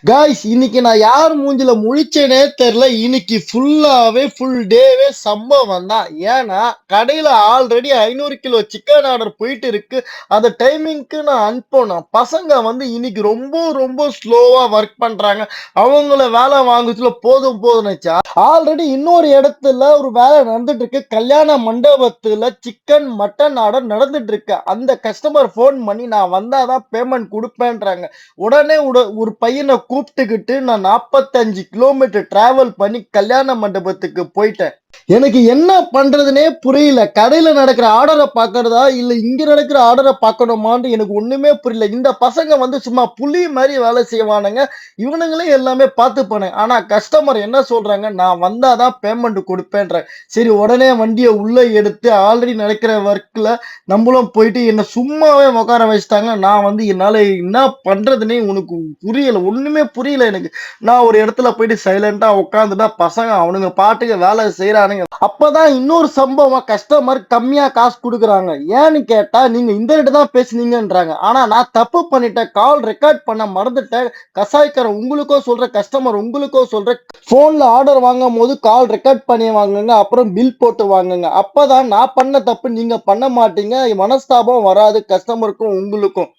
Guys இன்னைக்கு நான் யார் மூஞ்சில முழிச்சேனே தெரியல. இன்னைக்கு ஃபுல் டேவே சம்பவம் தான். ஏன்னா கடையில ஆல்ரெடி 500 கிலோ சிக்கன் ஆர்டர் போயிட்டு இருக்கு. அந்த டைமிங்க்கு நான் அனுப்பணும். பசங்க வந்து இன்னைக்கு ரொம்ப ஸ்லோவா ஒர்க் பண்றாங்க. அவங்கள வேலை வாங்குறதுல போதும்னுச்சா ஆல்ரெடி இன்னொரு இடத்துல ஒரு வேலை நடந்துட்டு இருக்கு. கல்யாண மண்டபத்துல சிக்கன் மட்டன் ஆர்டர் நடந்துட்டு இருக்கு. அந்த கஸ்டமர் போன் பண்ணி நான் வந்தாதான் பேமெண்ட் கொடுப்பேன்றாங்க. உடனே ஒரு பையனை கூப்பிட்டுக்கிட்டு நான் 45 கிலோமீட்டர் டிராவல் பண்ணி கல்யாண மண்டபத்துக்கு போயிட்டேன். எனக்கு என்ன பண்றதுனே புரியல. கடையில நடக்கிற ஆர்டரை பாக்குறதா இல்ல இங்க நடக்கிற ஆர்டரை பார்க்கணுமான்னு எனக்கு ஒண்ணுமே புரியல. இந்த பசங்க வந்து சும்மா புலி மாதிரி வேலை செய்வானுங்க. இவனுங்களே எல்லாமே பார்த்துப்பானுங்க. ஆனா கஸ்டமர் என்ன சொல்றாங்க, நான் வந்தாதான் பேமெண்ட் கொடுப்பேன்ற. சரி, உடனே வண்டியை உள்ள எடுத்து ஆல்ரெடி நடக்கிற ஒர்க்ல நம்மளும் போயிட்டு என்ன சும்மாவே உட்கார வச்சுட்டாங்க. நான் வந்து என்னால என்ன பண்றதுன்னே உனக்கு புரியல, ஒண்ணுமே புரியல எனக்கு. நான் ஒரு இடத்துல போயிட்டு சைலண்டா உட்காந்துட்டா பசங்க அவனுங்க பாட்டுக்கு வேலை செய்யறானுங்க. அப்பதான் இன்னொரு சம்பவம், கஸ்டமர் கம்மியா காசு கொடுக்குறாங்க. ஏன்னு கேட்டா நீங்க இந்த ரேட்டு தான் பேசுனீங்கன்றாங்க. ஆனா நான் தப்பு பண்ணிட்டேன், கால் ரெக்கார்ட் பண்ண மறந்துட்டேன். கசாய்க்கிற உங்களுக்கோ சொல்ற, கஸ்டமர் உங்களுக்கோ சொல்ற, போன்ல ஆர்டர் வாங்கும் போது கால் ரெக்கார்ட் பண்ணி வாங்குங்க, அப்புறம் பில் போட்டு வாங்குங்க. அப்பதான் நான் பண்ண தப்பு நீங்க பண்ண மாட்டீங்க, மனஸ்தாபம் வராது கஸ்டமருக்கும் உங்களுக்கும்.